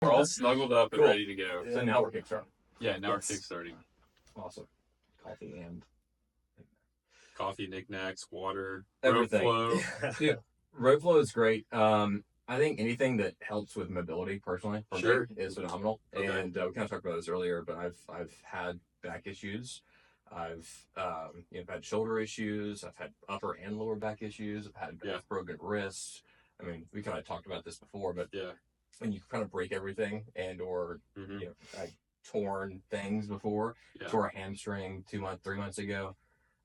We're all snuggled up and Cool. ready to go. So now we're kickstarting. Yeah, now Yes. we're kickstarting. Awesome. Coffee and Coffee, knickknacks, water, everything. rope flow. Dude, road flow is great. I think anything that helps with mobility, personally, for Sure. me, is phenomenal. Okay. And we kind of talked about this earlier, but I've had back issues. I've had shoulder issues. I've had upper and lower back issues. I've had broken wrists. I mean, we kind of talked about this before, but when you kind of break everything and or I've torn things before, tore a hamstring 3 months ago.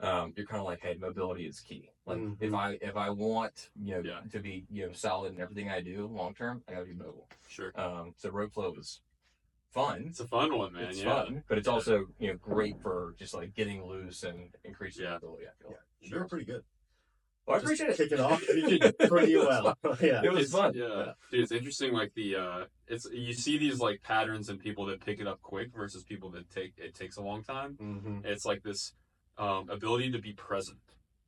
You're kind of like, hey, mobility is key. Like if I want to be solid in everything I do long term, I gotta be mobile. Sure. So road flow is fun. It's a fun one, man. It's fun, but it's also great for just like getting loose and increasing mobility. I feel. You're pretty good. Well, I appreciate it. Kick it off. You did pretty well. It was fun. Yeah, dude, it's interesting. Like you see these like patterns in people that pick it up quick versus people that takes a long time. Mm-hmm. It's like this ability to be present,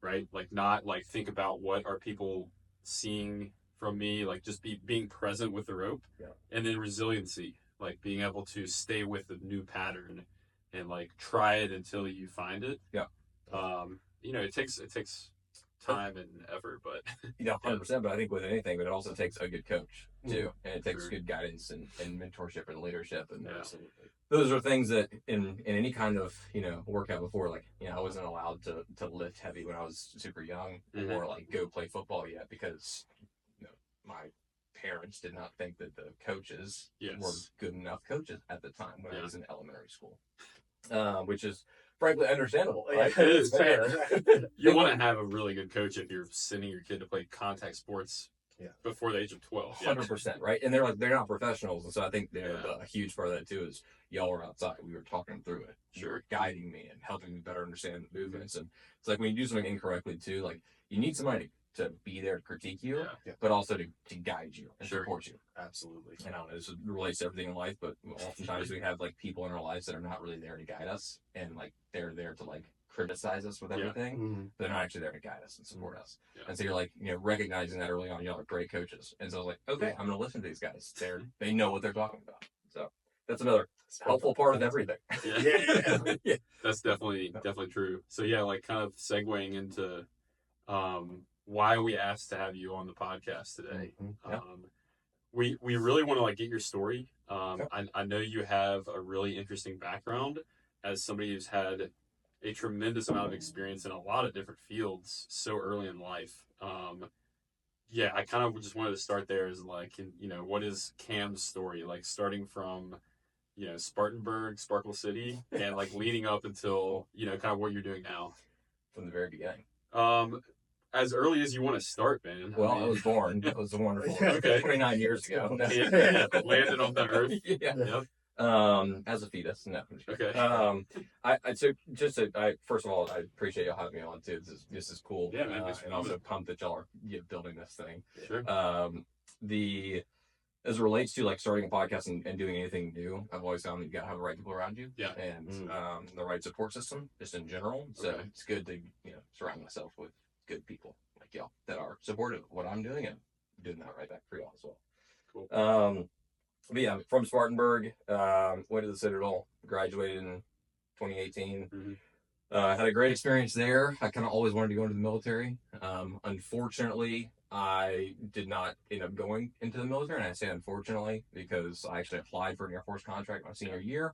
right? Like not like think about what are people seeing from me, like just being present with the rope, and then resiliency, like being able to stay with the new pattern and like try it until you find it. It takes time and effort, but 100%. But I think with anything, but it also takes a good coach too, and it takes good guidance and mentorship and leadership, and those are things that in any kind of workout before, like I wasn't allowed to lift heavy when I was super young or like go play football yet because my parents did not think that the coaches were good enough coaches at the time when I was in elementary school, which is frankly understandable. Right? It is fair. You want to have a really good coach if you're sending your kid to play contact sports before the age of 12. 100%, right? And they're not professionals, and so I think a huge part of that too is y'all were outside. We were talking through it. You were guiding me and helping me better understand the movements. And it's like when you do something incorrectly too, like you need somebody to be there to critique you, but also to guide you and support you. Absolutely. And I don't know, this relates to everything in life, but oftentimes we have like people in our lives that are not really there to guide us, and like they're there to like criticize us with everything, but they're not actually there to guide us and support us. And so you're like, recognizing that early on, y'all are great coaches. And so I was like, okay, I'm going to listen to these guys. They know what they're talking about. So that's another helpful part of everything. Yeah. That's definitely true. So like kind of segueing into why we asked to have you on the podcast today. We really want to like get your story. I know you have a really interesting background as somebody who's had a tremendous amount of experience in a lot of different fields so early in life. I kind of just wanted to start there as like, what is Cam's story? Like starting from, Spartanburg, Sparkle City, and like leading up until, kind of what you're doing now. From the very beginning. As early as you want to start, man. Well, I was born. That was wonderful. 29 years ago. Landed on the earth. As a fetus. No. Okay. First of all, I appreciate y'all having me on too. This is cool. Yeah, man. And also pumped that y'all are building this thing. Sure. As it relates to like starting a podcast and doing anything new, I've always found that you gotta have the right people around you. Yeah. And the right support system, just in general. So it's good to surround myself with good people like y'all that are supportive of what I'm doing and doing that right back for y'all as well. Cool. But from Spartanburg, went to the Citadel, graduated in 2018. Had a great experience there. I kind of always wanted to go into the military. Unfortunately, I did not end up going into the military, and I say unfortunately because I actually applied for an Air Force contract my senior year.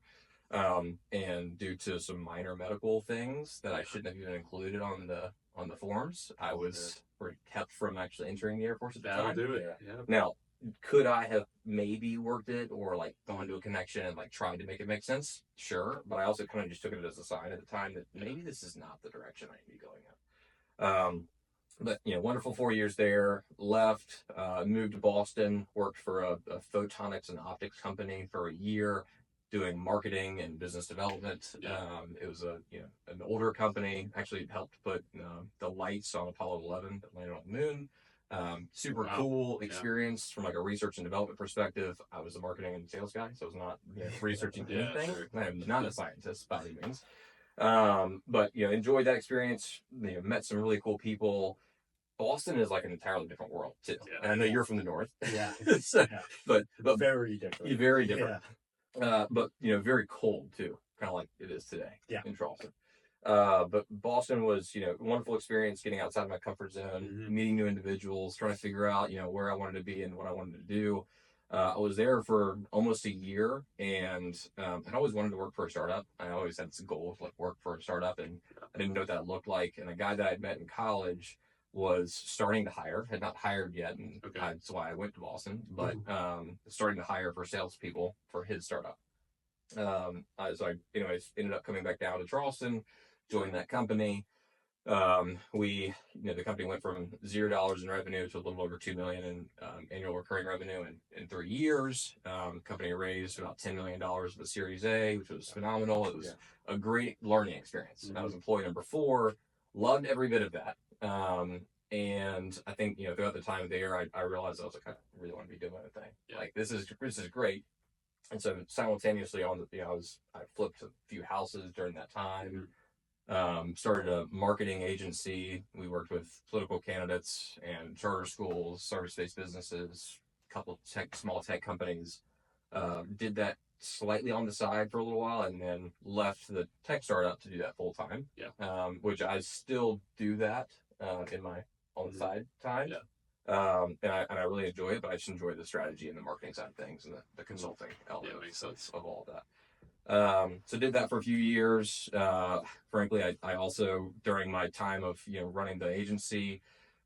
And due to some minor medical things that I shouldn't have even included on the forms, I was kept from actually entering the Air Force at the time. That'll do it. Yeah. Now, could I have maybe worked it or like gone to a connection and like tried to make it make sense? Sure. But I also kind of just took it as a sign at the time that maybe this is not the direction I need to be going in. But wonderful 4 years there, left, moved to Boston, worked for a photonics and optics company for a year, doing marketing and business development. It was an older company, actually helped put the lights on Apollo 11 that landed on the moon. Super cool experience from like a research and development perspective. I was a marketing and sales guy, so I was not researching anything. I am not a scientist by any means. But enjoyed that experience. Met some really cool people. Boston is like an entirely different world too. Yeah. And I know you're from the north. Yeah. So, Yeah. but Very different. very different. But very cold too, kind of like it is today in Charleston. But Boston was, a wonderful experience getting outside of my comfort zone, meeting new individuals, trying to figure out, where I wanted to be and what I wanted to do. I was there for almost a year, and I'd always wanted to work for a startup. I always had this goal of work for a startup, and I didn't know what that looked like. And a guy that I'd met in college was starting to hire, had not hired yet, and that's why I went to Boston, but starting to hire for salespeople for his startup. So I, ended up coming back down to Charleston, joined that company. The company went from $0 in revenue to a little over $2 million in annual recurring revenue in 3 years. Company raised about $10 million with a Series A, which was phenomenal. It was a great learning experience. I was employee number 4, loved every bit of that. And I think, throughout the time there, I realized I was I really want to be doing a thing. Yeah. This is great. And so simultaneously I flipped a few houses during that time. Started a marketing agency. We worked with political candidates and charter schools, service-based businesses, a couple of small tech companies. Did that slightly on the side for a little while, and then left the tech startup to do that full time. Yeah. Which I still do that in my on the side time. Yeah. And I really enjoy it, but I just enjoy the strategy and the marketing side of things and the consulting element of all of that. So did that for a few years. Frankly, I also, during my time of, running the agency,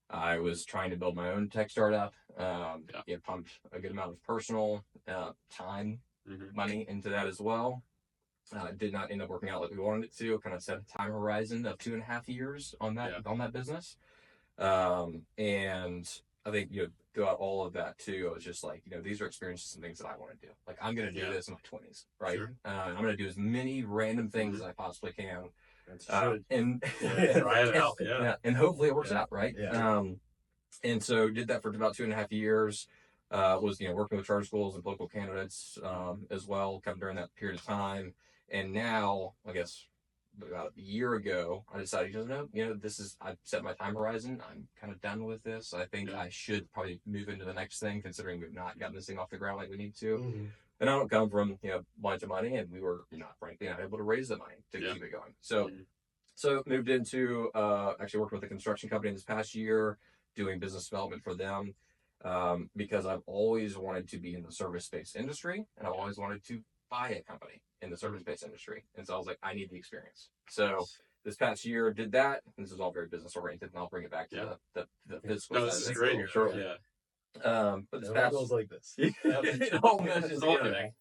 I was trying to build my own tech startup. Pumped a good amount of personal time, money into that as well. Did not end up working out like we wanted it to. Kind of set a time horizon of 2.5 years on that business. And I think, throughout all of that too, I was just these are experiences and things that I want to do. I'm going to do this in my 20s, right? Sure. I'm going to do as many random things as I possibly can. And try it out. Yeah. And hopefully it works out, right? Yeah. And so did that for about 2.5 years. Was, working with charter schools and political candidates, as well, kind of during that period of time. And now, I guess, about a year ago, I decided, I've set my time horizon. I'm kind of done with this. I think I should probably move into the next thing, considering we've not gotten this thing off the ground like we need to. And I don't come from, a bunch of money, and we were not able to raise the money to keep it going. So moved into, actually working with a construction company this past year, doing business development for them, because I've always wanted to be in the service-based industry, and I've always wanted to buy a company in the service-based industry. And so I was I need the experience. So this past year did that. This is all very business oriented, and I'll bring it back to the physical. No, this is great. Shortly. Yeah. But this past goes like this. It all meshes together.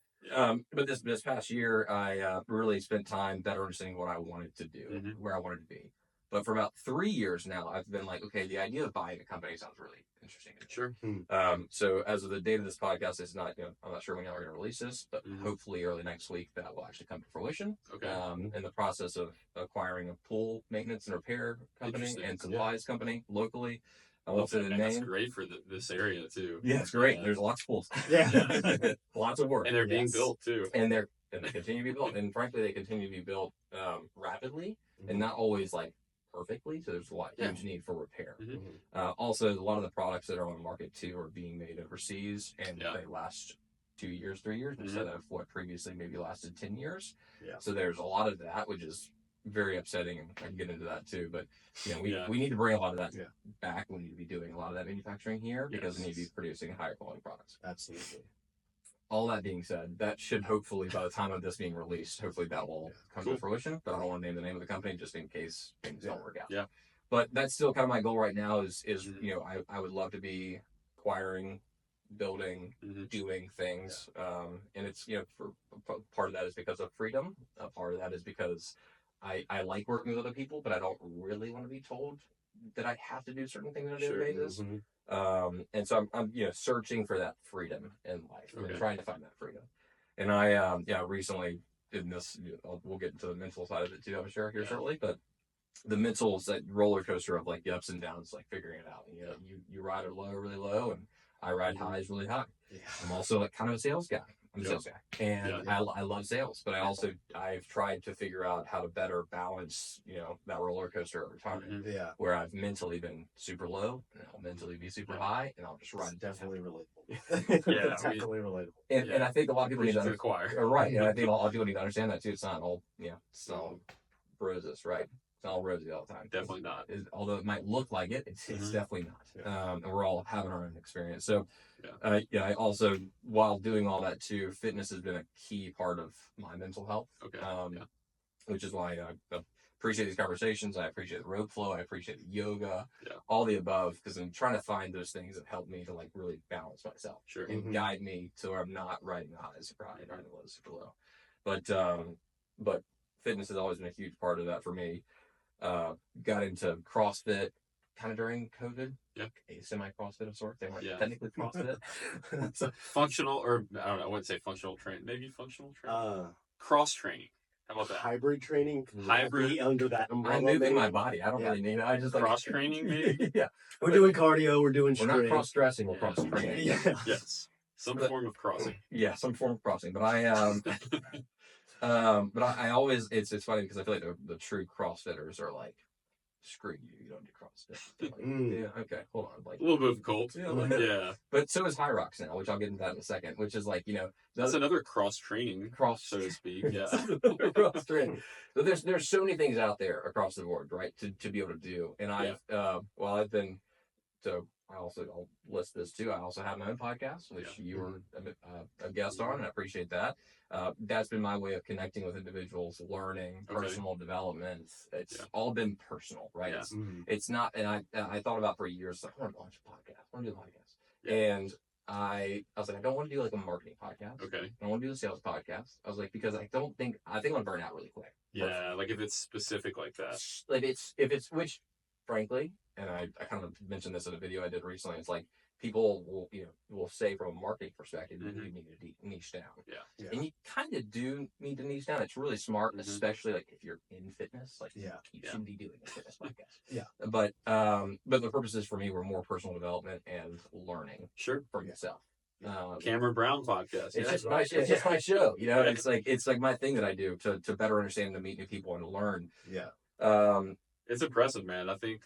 But this past year, I really spent time better understanding what I wanted to do, where I wanted to be. But for about 3 years now, I've been okay, the idea of buying a company sounds really interesting. Sure. So as of the date of this podcast, it's not, I'm not sure when y'all are going to release this, but hopefully early next week that will actually come to fruition. Okay. In the process of acquiring a pool maintenance and repair company and supplies company locally. I won't say the name. That's great for this area too. Yeah, it's great. There's lots of pools. Yeah. Lots of work. And they're being built too. And they continue to be built. And frankly, they continue to be built rapidly and not always perfectly. So there's a huge need for repair. Also, a lot of the products that are on the market too are being made overseas, and they last 2 years, 3 years instead of what previously maybe lasted 10 years. Yeah. So there's a lot of that, which is very upsetting, and I can get into that too. But we need to bring a lot of that back. We need to be doing a lot of that manufacturing here because we need to be producing higher quality products. Absolutely. All that being said, that should hopefully, by the time of this being released, hopefully that will come to fruition. But I don't want to name the name of the company just in case things don't work out. Yeah. But that's still kind of my goal right now is I would love to be acquiring, building, doing things. And it's, for part of that is because of freedom. Part of that is because I like working with other people, but I don't really want to be told that I have to do certain things on a daily basis. And so I'm searching for that freedom in life and trying to find that freedom. And I recently did this. We'll get into the mental side of it too, I'm sure here shortly. But the mental is that roller coaster of the ups and downs, figuring it out. You ride a low really low, and I ride highs really high. Yeah. I'm also kind of a sales guy, I'm a Yeah. sales guy, and I love sales, but I've tried to figure out how to better balance, that roller coaster over time. Mhm. Yeah. Where I've mentally been super low, and I'll mentally be super high, and I'll just ride. Definitely relatable. Yeah, Definitely relatable. And I think a lot of people need Preaching to to the choir. right, and I think a lot of people need to understand that too. It's not all, it's not all roses, right? It's not all rosy all the time. Definitely not. Although it might look like it, it's Mhm. definitely not. And we're all having our own experience. So, Yeah. I also, while doing all that too, fitness has been a key part of my mental health. Okay. Which is why I appreciate these conversations. I appreciate the road flow. I appreciate the yoga, Yeah. all the above, because I'm trying to find those things that help me to like really balance myself Sure. and guide me to where I'm not riding the highs super high, riding the lows super low. But fitness has always been a huge part of that for me. Got into CrossFit kind of during COVID. Yeah. A semi-CrossFit of sorts. They weren't Yeah. technically CrossFit. So functional, or I don't know, I wouldn't say functional training. Maybe functional training. Cross training. How about that? Hybrid training. Hybrid. Under that umbrella. I'm moving my body. I don't really need it. I just like cross training, maybe. Yeah. We're doing cardio. We're doing We're strength. not cross dressing. We're cross training. Yeah. Yes. Some form of crossing. Yeah, some form of crossing. But I always it's funny because I feel like the true CrossFitters are like, screw you, you don't do CrossFit. Like, yeah, okay, hold on. Like A little bit of cult. Yeah, like- Yeah. But so is High Rocks now, which I'll get into that in a second, which is like, That's another cross training, cross so to speak. Yeah. cross training. But there's so many things out there across the board, right? To be able to do. And I've been I'll list this too. I also have my own podcast, which you were a guest on, and I appreciate that. That's been my way of connecting with individuals, learning, personal development. It's all been personal, right? Yeah. It's not, and I thought about for years, like, I want to launch a podcast. I want to do a podcast. Yeah. And I was like, I don't want to do like a marketing podcast. Okay. I don't want to do a sales podcast. I was like, because I think I'm gonna burn out really quick. Yeah, personally. like if it's specific like that. Like which frankly, and I kind of mentioned this in a video I did recently, it's like people will say from a marketing perspective, you need to niche down. Yeah. And you kind of do need to niche down. It's really smart, especially like if you're in fitness, like you shouldn't be doing a fitness podcast. But the purposes for me were more personal development and learning for yourself. Cameron Brown podcast. It's just my show. It's like my thing that I do to better understand, to meet new people and to learn. Yeah. It's impressive, man. I think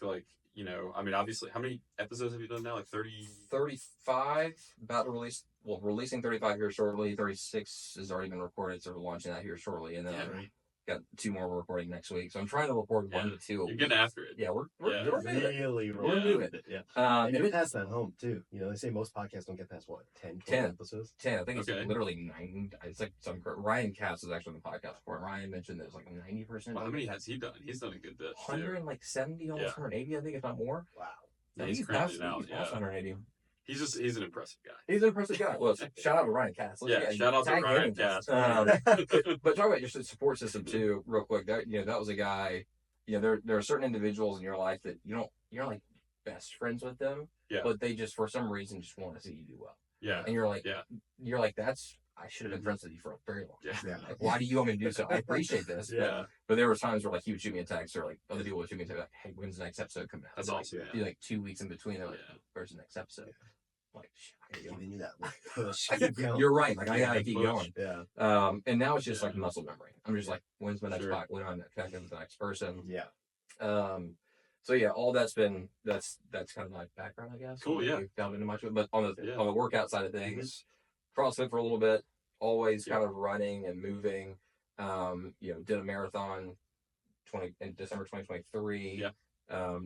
obviously, how many episodes have you done now? Like 30? 35, about to release. Well, releasing 35 here shortly. 36 has already been recorded, so we're launching that here shortly. And then got 2 more we're recording next week. So I'm trying to record 1 to 2. You're getting after it. Yeah, we're really moving it. Yeah. And get past that home too. They say most podcasts don't get past what, 10 episodes? 10. I think it's literally 9. It's like Ryan Cass is actually on the podcast before. Ryan mentioned there's like 90%. Well, how many has he done? He's done a good bit. 170, almost 180, I think, if not more. Wow. Yeah, he's cranking it out. He's past 180. He's an impressive guy. He's an impressive guy. Well, shout out to Ryan Cass. Shout out to Ryan Cass. But talk about your support system too, real quick. That was a guy. There are certain individuals in your life that you're not like best friends with them, but they just for some reason just want to see you do well. Yeah. And you're like that's. I should have been friends with you for a very long time. Yeah. Like, why do you want me to do so? I appreciate this. But there were times where like he would shoot me a text, or like other people would shoot me a text, like, "Hey, when's the next episode coming out?" That's awesome. Be like 2 weeks in between. They're like, "Where's the next episode?" Like, giving you that push. Keep going. You're right. Like I gotta keep going. Yeah. And now it's just like muscle memory. I'm just like, when's my next spot? When am I connecting with the next person? Yeah. So all that's kind of my background, I guess. Cool. Yeah. We've delved into much of it, but on the workout side of things, CrossFit for a little bit. Always kind of running and moving. Did a marathon in December 2023.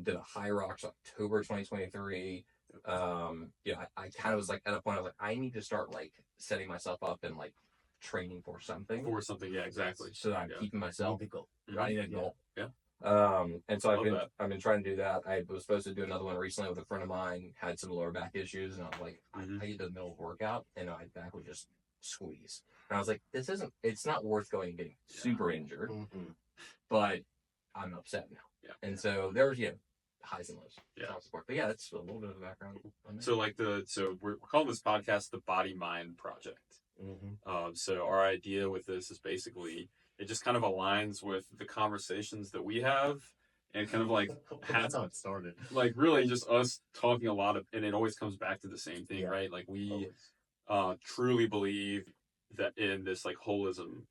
Did a High Rocks October 2023. I kind of was like at a point I was like, I need to start like setting myself up and like training for something. Yeah, exactly. So that I'm keeping myself running a goal. Yeah. And so I've been trying to do that. I was supposed to do another one recently with a friend of mine, had some lower back issues, and I was like, I get to the middle of workout and my back would just squeeze. And I was like, it's not worth going and getting super injured, but I'm upset now. Yeah. And so there's highs and lows. Yeah. But yeah, that's a little bit of the background on that. So we're calling this podcast the Body Mind Project. So our idea with this is basically it just kind of aligns with the conversations that we have, and kind of like that's how it started. Like really just us talking a lot of, and it always comes back to the same thing, right? Like we truly believe that in this like holism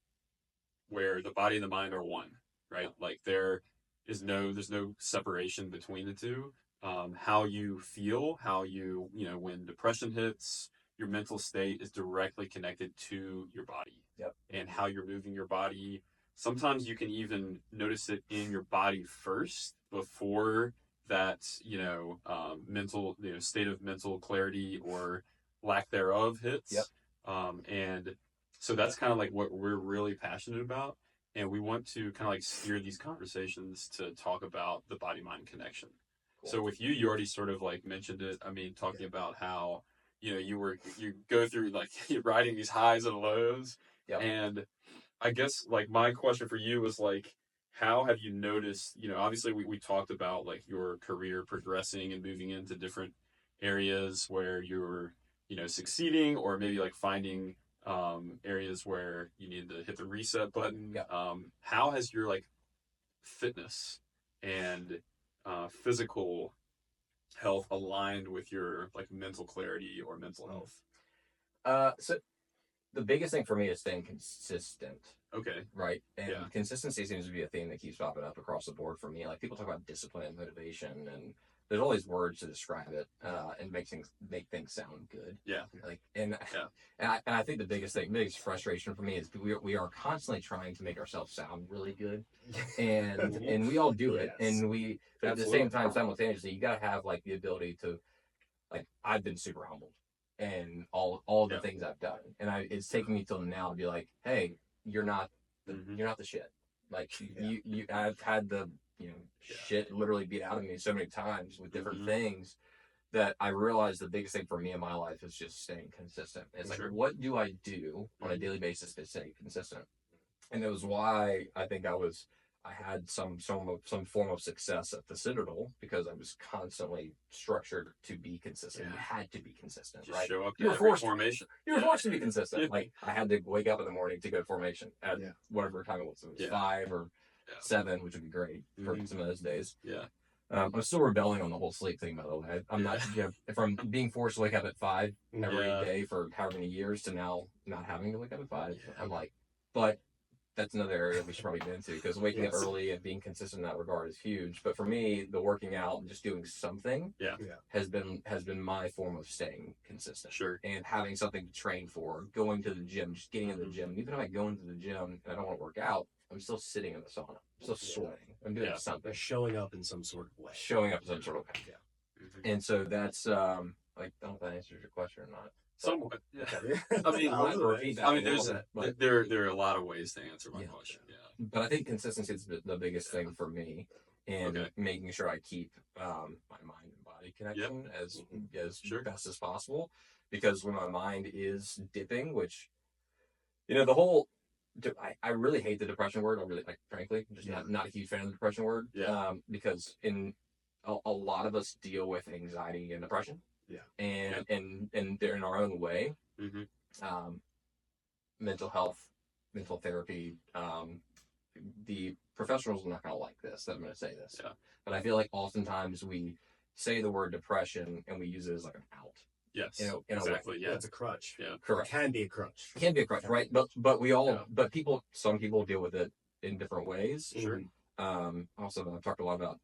where the body and the mind are one, right? Like there's no separation between the two. How you feel, how when depression hits, your mental state is directly connected to your body. Yep. And how you're moving your body. Sometimes you can even notice it in your body first before that, mental, state of mental clarity or lack thereof hits. Yep. And so that's kind of like what we're really passionate about. And we want to kind of like steer these conversations to talk about the body mind connection. Cool. So with you already sort of like mentioned it. I mean, talking about how, you go through like you're riding these highs and lows. Yep. And I guess like my question for you was like, how have you noticed, obviously we talked about like your career progressing and moving into different areas where you're, succeeding or maybe like finding areas where you need to hit the reset button. Yep. How has your like fitness and physical health aligned with your like mental clarity or mental health? So the biggest thing for me is staying consistent. Okay. Right. And consistency seems to be a theme that keeps popping up across the board for me. Like people talk about discipline and motivation, and there's all these words to describe it, and make things sound good. Yeah. Like, and I think the biggest frustration for me is we are constantly trying to make ourselves sound really good, and we all do it, and but at the same time simultaneously you got to have like the ability to, like, I've been super humbled and all the things I've done, and it's taken me till now to be like, hey, you're not the shit. Like I've had the shit literally beat out of me so many times with different things that I realized the biggest thing for me in my life is just staying consistent. It's like, what do I do on a daily basis to stay consistent? And it was why I think I had some form of success at the Citadel, because I was constantly structured to be consistent. You had to be consistent, Just right? show up to You were every forced formation. You were forced to be consistent. Like I had to wake up in the morning to go to formation at whatever time it was. It was 5 or 7, which would be great for some of those days. Yeah. I'm still rebelling on the whole sleep thing, by the way. I'm not, if I'm being forced to wake up at 5 every day for however many years to now not having to wake up at 5, I'm like, but that's another area we should probably get into, because waking up early and being consistent in that regard is huge. But for me, the working out and just doing something has been my form of staying consistent. Sure. And having something to train for, going to the gym, just getting in the gym. Even if I go into the gym and I don't want to work out, I'm still sitting in the sauna. I'm still sweating. I'm doing something. Showing up in some sort of way. And so that's like, I don't know if that answers your question or not. Somewhat. Yeah. I mean, there are a lot of ways to answer my question. Yeah. But I think consistency is the biggest thing for me, and making sure I keep my mind and body connection as best as possible. Because when my mind is dipping, which, the whole, I really hate the depression word. I really, like, frankly, I'm just not a huge fan of the depression word. Yeah. Because in a lot of us deal with anxiety and depression. Yeah. And they're in our own way. Mental health, mental therapy, the professionals are not going to like this, that I'm going to say this. Yeah. But I feel like oftentimes we say the word depression and we use it as like an out. Yes. Exactly. Yeah. It's a crutch. Yeah. Correct. It can be a crutch. It can be a crutch, right? But we all, some people deal with it in different ways. Sure. Also, I've talked a lot about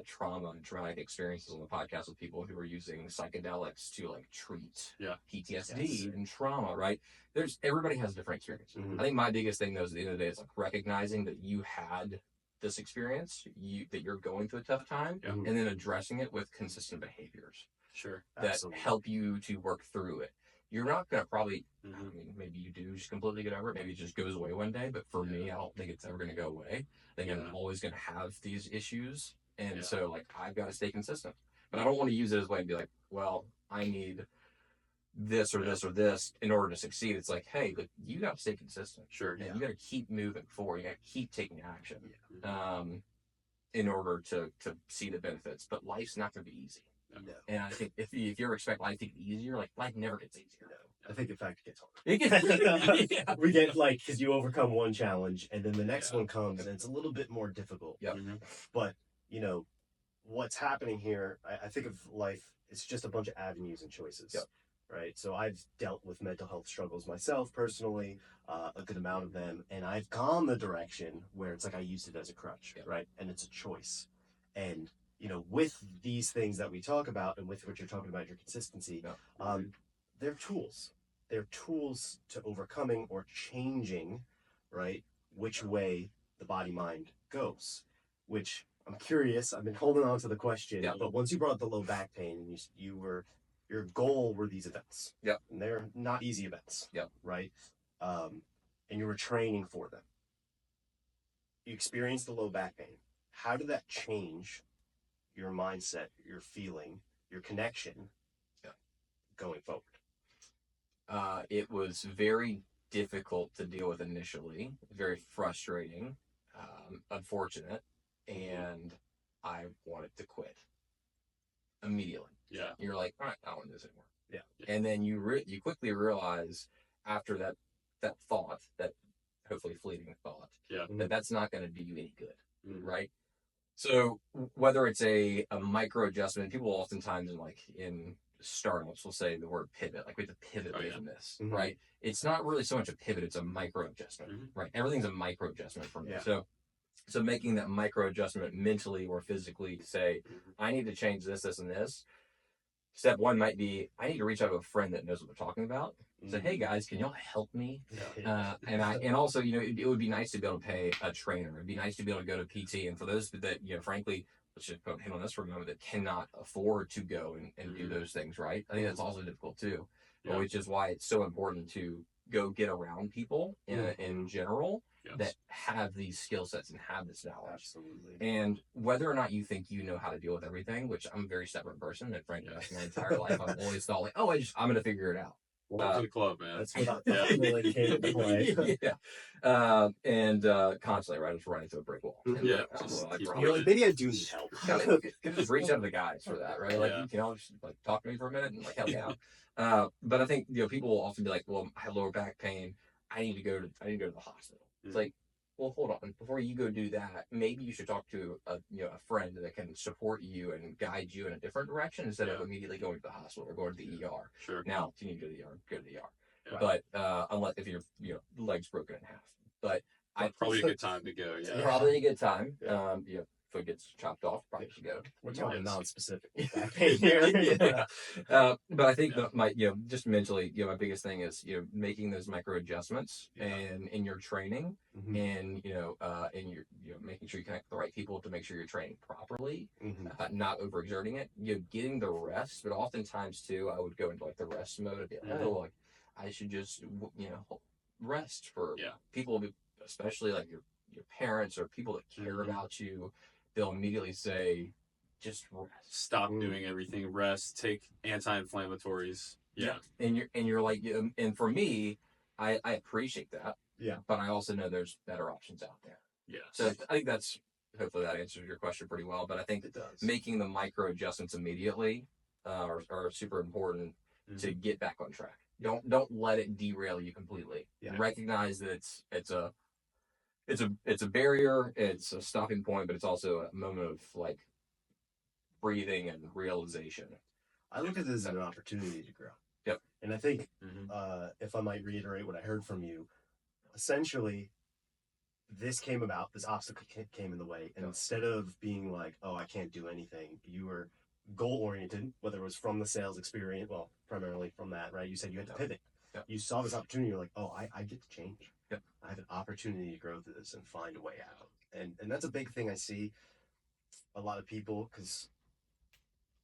trauma and traumatic experiences on the podcast with people who are using psychedelics to like treat PTSD and trauma, right? Everybody has a different experience. I think my biggest thing though is at the end of the day is like recognizing that you had this experience, that you're going through a tough time, and then addressing it with consistent behaviors. Sure. That help you to work through it. You're not going to probably, I mean, maybe you do just completely get over it. Maybe it just goes away one day. But for me, I don't think it's ever going to go away. I think I'm always going to have these issues. And so, like, I've got to stay consistent. But I don't want to use it as a way to be like, well, I need this or this or this in order to succeed. It's like, hey, look, you got to stay consistent. Sure. And you got to keep moving forward. You got to keep taking action in order to see the benefits. But life's not going to be easy. No. And I think if you ever expect life to get easier, like, life never gets easier. No. I think, in fact, it gets harder. It gets, We get, like, because you overcome one challenge, and then the next one comes, and it's a little bit more difficult. Yep. But, what's happening here, I think of life, it's just a bunch of avenues and choices. Yep. right? So I've dealt with mental health struggles myself personally, a good amount of them, and I've gone the direction where it's like I used it as a crutch, right? And it's a choice. And with these things that we talk about, and with what you're talking about, your consistency, they're tools. They're tools to overcoming or changing, right? Which way the body mind goes. Which I'm curious. I've been holding on to the question, but once you brought up the low back pain, and your goal were these events. And they're not easy events. Right. And you were training for them. You experienced the low back pain. How did that change your mindset, your feeling, your connection going forward? It was very difficult to deal with initially, very frustrating, unfortunate, and I wanted to quit immediately. You're like, all right, I don't want to do this anymore. And then you quickly realize after that thought, that hopefully fleeting thought, that's not going to do you any good, right? So whether it's a micro adjustment, people oftentimes in startups will say the word pivot, like we have to pivot away from this, right? It's not really so much a pivot, it's a micro adjustment, right? Everything's a micro adjustment for me. So making that micro adjustment mentally or physically to say, I need to change this, this, and this. Step one might be, I need to reach out to a friend that knows what they're talking about. Say, hey guys, can y'all help me? And also, it would be nice to be able to pay a trainer. It'd be nice to be able to go to PT. And for those that, frankly, let's just put a hand on this for a moment, that cannot afford to go and do those things, right? I think that's also difficult too, which is why it's so important to go get around people in general that have these skill sets and have this knowledge. Absolutely. And whether or not you think you know how to deal with everything, which I'm a very stubborn person, and frankly, that's my entire life. I've always thought like, I'm going to figure it out. Welcome to the club, man. That's what I really came to play. And constantly, right, just running to a brick wall. And You're like, maybe I do need help. Just reach out to the guys for that, right? Like, you can just talk to me for a minute and help me out. But I think people will often be like, well, I have lower back pain. I need to go to the hospital. It's like, well, hold on. Before you go do that, maybe you should talk to a friend that can support you and guide you in a different direction instead of immediately going to the hospital or going to the ER. Sure. Now, if you need to go to the ER, go to the ER. But unless if your leg's broken in half. But probably a good time to go. Yeah. Probably a good time. If it gets chopped off, probably should go. We're talking non-specific back pain here. But I think that just mentally, my biggest thing is making those micro adjustments and in your training, and and you're making sure you connect with the right people to make sure you're training properly, not overexerting it. Getting the rest, but oftentimes too, I would go into the rest mode and be like, I should just rest for people, especially your parents or people that care about you. They'll immediately say, just rest. Stop doing everything. Rest. Take anti-inflammatories. And you're like, and for me, I appreciate that. But I also know there's better options out there. So I think hopefully that answers your question pretty well. But I think it does. Making the micro adjustments immediately are super important to get back on track. Don't let it derail you completely. Recognize that it's a barrier, it's a stopping point, but it's also a moment of breathing and realization. I look at this as an opportunity to grow. And I think if I might reiterate what I heard from you, essentially this obstacle came in the way, and instead of being like, oh, I can't do anything, you were goal oriented, whether it was from the sales experience, well, primarily from that, right? You said you had to pivot. You saw this opportunity, you're like, oh, I get to change. I have an opportunity to grow through this and find a way out. And that's a big thing I see a lot of people, because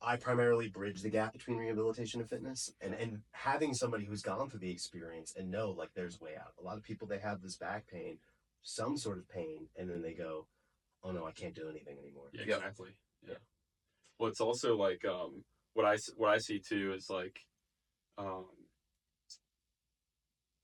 I primarily bridge the gap between rehabilitation and fitness, and having somebody who's gone through the experience and know there's a way out. A lot of people, they have this back pain, some sort of pain, and then they go, oh no, I can't do anything anymore. Yeah, exactly. Well, it's also what I see too is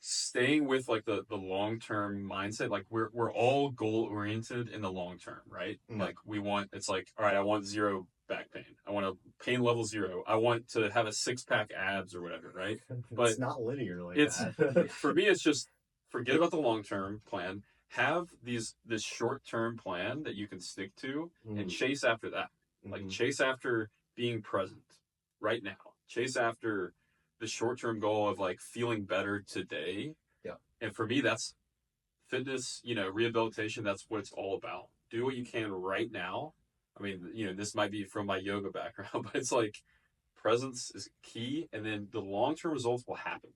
staying with the long-term mindset. We're all goal oriented in the long term, right? We want, it's all right, I want 0 back pain. I want a pain level 0. I want to have a 6-pack abs or whatever, right? But it's not linear that. For me, it's just forget about the long-term plan. Have this short-term plan that you can stick to and chase after that. Chase after being present right now. Chase after the short-term goal of like feeling better today. Yeah. And for me, that's fitness, rehabilitation. That's what it's all about. Do what you can right now. I mean, this might be from my yoga background, but it's like presence is key, and then the long-term results will happen.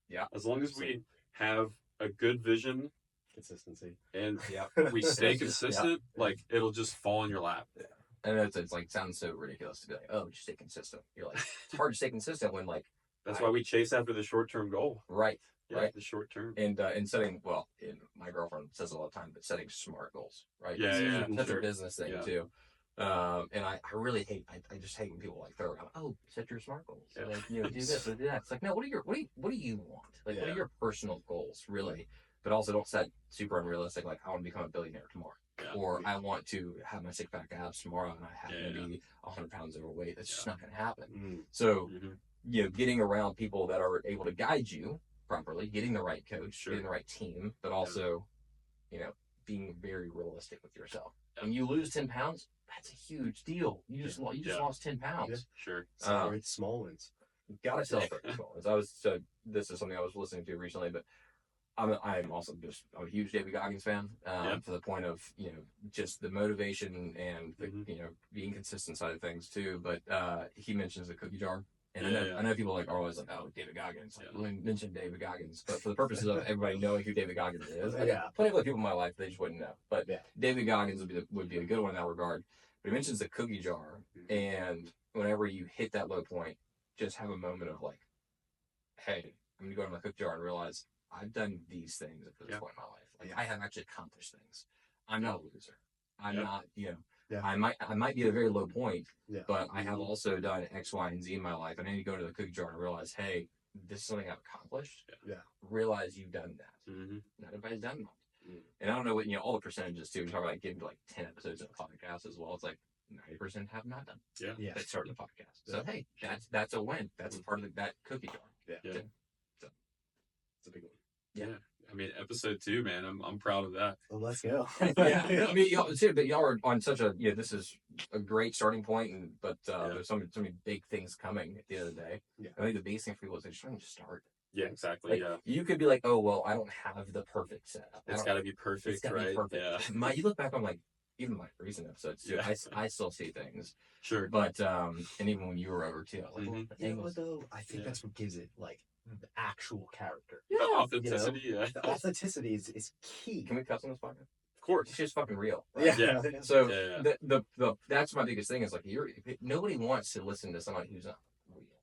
Yeah. As long as we have a good vision, consistency, and Yeah. we stay consistent, like it'll just fall in your lap. Yeah. And it's like sounds so ridiculous to be like, oh, just stay consistent. You're like, it's hard to stay consistent when like that's why we chase after the short-term goal. Right. Yeah, right. The short term. And setting, my girlfriend says it all the time, but setting smart goals, right? Yeah, That's sure. a business thing too. And I really hate, I just hate when people like throw around, oh, set your smart goals. Yeah. Like, do this or do that. It's like, no, what do you want? Like, what are your personal goals, really? But also don't set super unrealistic, like, I want to become a billionaire tomorrow. Yeah. Or I want to have my six pack abs tomorrow and I happen to be 100 pounds overweight. That's just not going to happen. So, getting around people that are able to guide you properly, getting the right coach, getting the right team, but also, being very realistic with yourself. When you lose 10 pounds, that's a huge deal. You just lost 10 pounds. Yeah. Sure. Celebrate small wins. You gotta celebrate small wins. This is something I was listening to recently, but I'm also just a huge David Goggins fan, to the point of, just the motivation and the, being consistent side of things too. But he mentions the cookie jar. And I know people are always like, oh, David Goggins. Like, we mentioned David Goggins. But for the purposes of everybody knowing who David Goggins is, plenty of other people in my life, they just wouldn't know. But David Goggins would be a good one in that regard. But he mentions the cookie jar. And whenever you hit that low point, just have a moment of like, hey, I'm going to go to my cookie jar and realize I've done these things at this point in my life. Like, I have actually accomplished things. I'm not a loser. I'm not, I might be at a very low point, but I have also done X, Y, and Z in my life. And I need to go to the cookie jar and realize, hey, this is something I've accomplished. Realize you've done that. Not everybody's done that. And I don't know what, all the percentages too. We talk about getting to like 10 episodes of a podcast as well. It's like 90% have not done. Yeah. That started the podcast. So hey, that's a win. That's part of that cookie jar. So it's a big one. Yeah. I mean, episode 2, man. I'm proud of that. Well, let's go. I mean, y'all are on such a this is a great starting point, but there's so many big things coming at the end of the day. I think the biggest thing for people is they're just trying to start. Yeah, exactly. Like, you could be like, oh well, I don't have the perfect setup. It's got to be perfect, right? Yeah. You look back on like even my recent episodes too. I still see things. Sure. But and even when you were over too, I was like, you know what though? I think that's what gives it like the actual character. Yeah, authenticity. The authenticity is key. Can we cuss on this podcast? Of course, it's just fucking real. Right? Yeah. So the that's my biggest thing is like nobody wants to listen to somebody who's not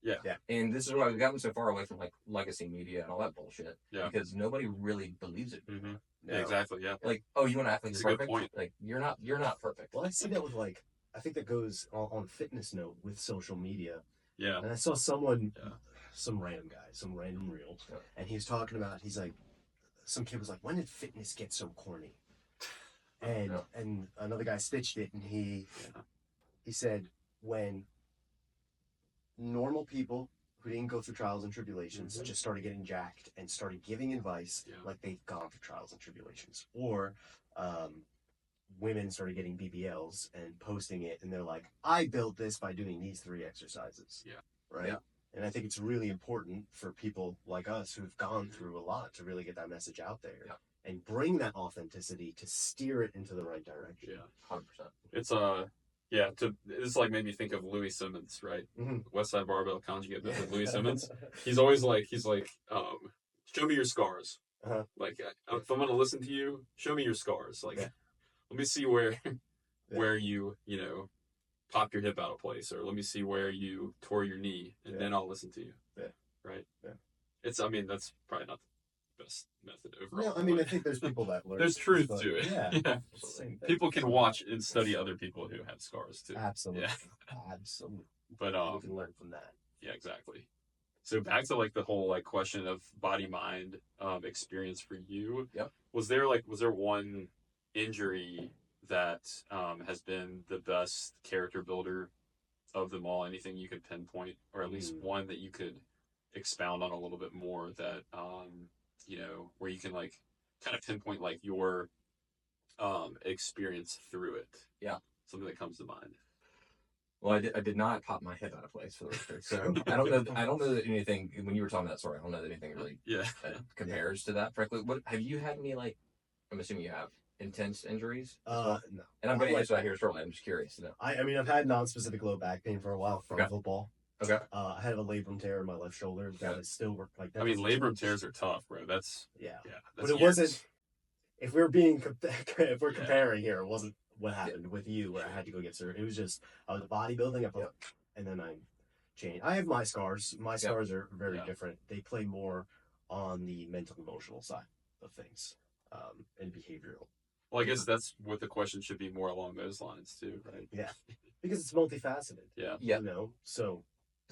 real. Yeah. And this is why we've gotten so far away from like legacy media and all that bullshit. Yeah. Because nobody really believes it. No. Yeah, exactly. Yeah. Like, oh, you want to act like that's you're a perfect? Good point. Like you're not perfect. Well, I see that with like I think that goes on a fitness note with social media. Yeah. And I saw someone. Some random guy, some random reel, and he was talking about, he's like, some kid was like, when did fitness get so corny? And another guy stitched it, and he said, when normal people who didn't go through trials and tribulations just started getting jacked and started giving advice like they've gone through trials and tribulations, or women started getting BBLs and posting it, and they're like, I built this by doing these 3 exercises. Right? Yeah. And I think it's really important for people like us who've gone through a lot to really get that message out there and bring that authenticity to steer it into the right direction. Yeah, 100%. It's this like made me think of Louis Simmons, right? West Side Barbell Conjugate with Louis Simmons. He's always like, show me your scars. Like, if I'm gonna listen to you, show me your scars. Like, let me see where you popped your hip out of place, or let me see where you tore your knee, and then I'll listen to you. Right? That's probably not the best method overall. No, I mean, I think there's people that learn. There's truth to it. Yeah. People can watch and study other people who have scars too. Absolutely. Absolutely. But we can learn from that. Yeah, exactly. So back to like the whole like question of body mind experience for you. Yep. Was there one injury that has been the best character builder of them all? Anything you could pinpoint, or at least one that you could expound on a little bit more, that where you can like kind of pinpoint like your experience through it? Yeah. Something that comes to mind. Well, I did not pop my head out of place for the record. So I don't know that anything, when you were telling that story, I don't know that anything really compares to that, frankly. What, have you had any, like, I'm assuming you have intense injuries? No. And I'm going to answer that here shortly. I'm just curious to know. I mean, I've had non-specific low back pain for a while from football. Okay. I had a labrum tear in my left shoulder that is still like that. I mean, labrum tears are tough, bro. That's but it wasn't. If we're comparing here, it wasn't what happened with you where I had to go get surgery. It was just I was bodybuilding, and then I changed. I have my scars. My scars are very different. They play more on the mental, emotional side of things, and behavioral. Well, I guess that's what the question should be, more along those lines too, right? Yeah, because it's multifaceted. Yeah. Yeah. You know, so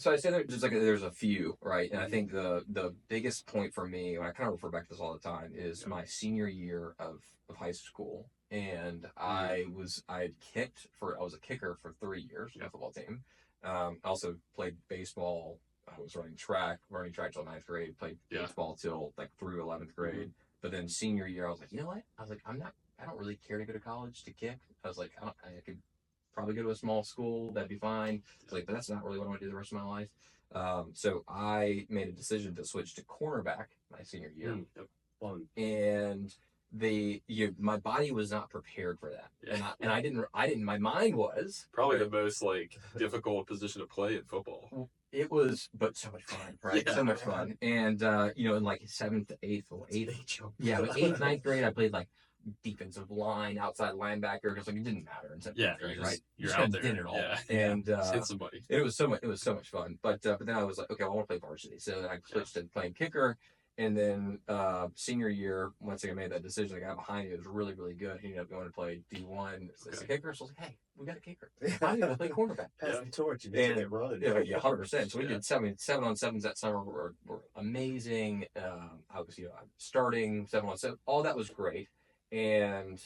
I say there's a few, right? And I think the biggest point for me, and I kind of refer back to this all the time, is my senior year of high school. And I was a kicker for 3 years on the football team. I also played baseball. I was running track till 9th grade, played baseball till like through 11th grade. But then senior year, I was like, you know what? I was like, I don't really care to go to college to kick. I was like, I could probably go to a small school, that'd be fine. Like, but that's not really what I want to do the rest of my life. So I made a decision to switch to cornerback my senior year. Fun. And my body was not prepared for that. And I didn't, my mind was. Probably the most, like, difficult position to play in football. It was, but so much fun, right? So much fun. And, in like 7th, 8th, 8th, 9th grade, I played like defensive line, outside linebacker, because like it didn't matter in 7th grade, right? You're out there. Did it all. Yeah. And hit somebody. It was so much fun. But then I was like, okay, I want to play varsity. So then I switched to playing kicker. And then senior year, once I made that decision, the guy behind me was really, really good. He ended up going to play D1 as a kicker. So I was like, hey, we got a kicker. I need to play cornerback. Pass the torch. You need to get running. Yeah, 100%. So we did 7-on-7s that summer were amazing. I was starting 7-on-7. All that was great. And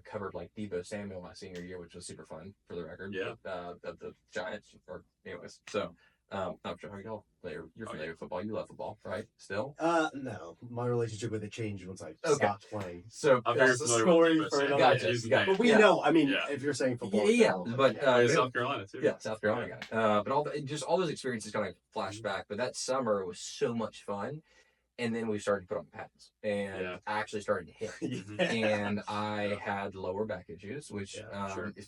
covered like Debo Samuel my senior year, which was super fun for the record. Yeah. Of the Giants, or anyways. So I'm sure how y'all play. You're familiar with football. You love football, right? Still? No. My relationship with it changed once I stopped playing. So I'm very familiar with Debo Samuel. But we know. I mean, if you're saying football, but South Carolina too. Yeah, South Carolina guy. But all those experiences kind of flash back. But that summer was so much fun. And then we started to put on pads and actually started to hit. And I had lower back issues, which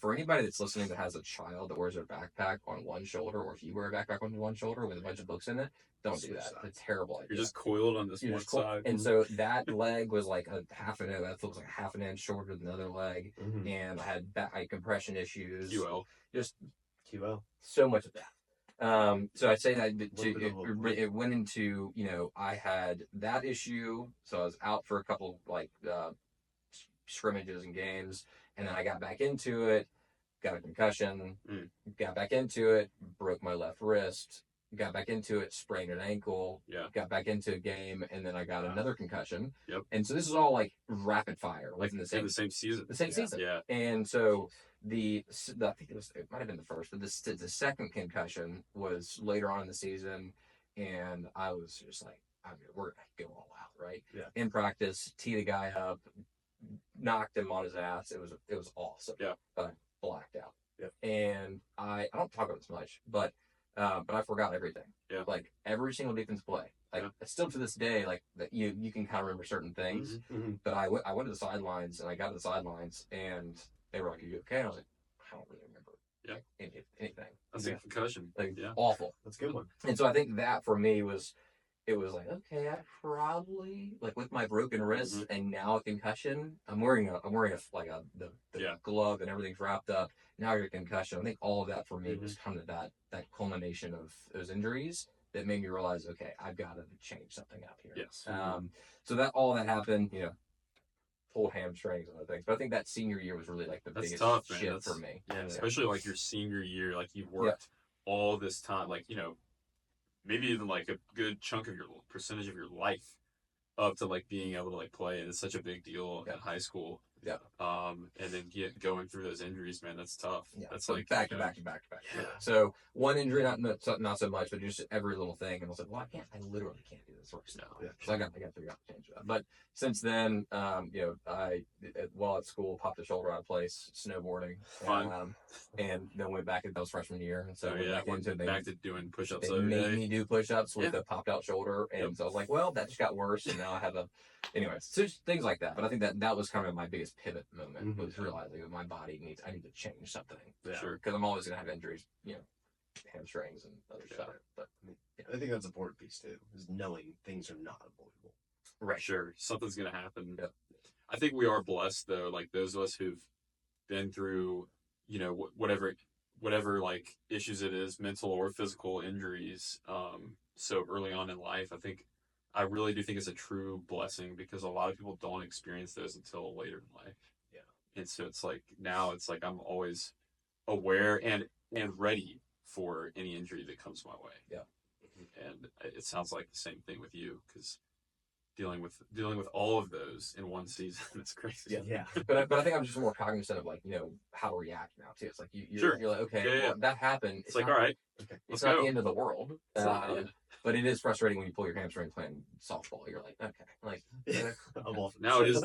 for anybody that's listening that has a child that wears their backpack on one shoulder, or if you wear a backpack on one shoulder with a bunch of books in it, don't do that. It's a terrible idea. You're just coiled on this one side. And so that leg was like that was like half an inch shorter than the other leg. And I had compression issues. QL. So much of that. So I'd say that it went into, I had that issue. So I was out for a couple scrimmages and games, and then I got back into it, got a concussion, got back into it, broke my left wrist, got back into it, sprained an ankle, got back into a game, and then I got another concussion. And so this is all like rapid fire, like in the same season. The same season. Yeah. And so I think it might have been the first, but the second concussion was later on in the season, and I was just like, we're gonna go all out, right? Yeah. In practice, tee the guy up, knocked him on his ass. It was awesome. Yeah. But I blacked out. Yeah. And I don't talk about this much, but I forgot everything. Yeah. Like every single defense play. Like still to this day, like that you can kind of remember certain things. But I went to the sidelines, and I got to the sidelines, and they were like, "Are you okay?" And I was like, "I don't really remember anything." That's a concussion. Awful. That's a good one. And so I think that for me was like, okay, I probably, like, with my broken wrist and now a concussion, I'm wearing the glove and everything's wrapped up. Now you're a concussion. I think all of that for me was kind of that culmination of those injuries that made me realize, okay, I've got to change something up here. Yes. So that all that happened, pulled hamstrings and other things. But I think that senior year was really like the biggest shift for me. Yeah, especially like your senior year, like you've worked all this time, like, maybe even like a good chunk of your percentage of your life up to like being able to like play. And it's such a big deal in high school. Yeah. And then going through those injuries, man, that's tough. Yeah, That's so like back to back to back to back. Yeah. So one injury, not so much, but just every little thing. And I was like, well, I literally can't do this right now. Yeah. So I got to figure out to change that. But since then, while at school, popped a shoulder out of place, snowboarding. Fun. And then went back, that was freshman year. And so went back to doing push-ups they every made day. me do push-ups with the popped out shoulder. And so I was like, well, that just got worse. And now I have anyways, so just things like that. But I think that was kind of my biggest pivot moment, was realizing that my body I need to change something. Sure. Because I'm always going to have injuries, hamstrings and other stuff. But I think that's an important piece too, is knowing things are not avoidable. Right. Sure. Something's going to happen. Yep. I think we are blessed though, like those of us who've been through, whatever like issues it is, mental or physical injuries, so early on in life. I really do think it's a true blessing, because a lot of people don't experience those until later in life. Yeah. And so it's like, now it's like I'm always aware and ready for any injury that comes my way. Yeah. And it sounds like the same thing with you, because dealing with all of those in one season, it's crazy. Yeah. But I think I'm just more cognizant of like, how to react now too. It's like you're like, okay, well, that happened. It's like, all right, it's not the end of the world. Yeah. But it is frustrating when you pull your hamstring playing softball. You're like, okay, like now it is.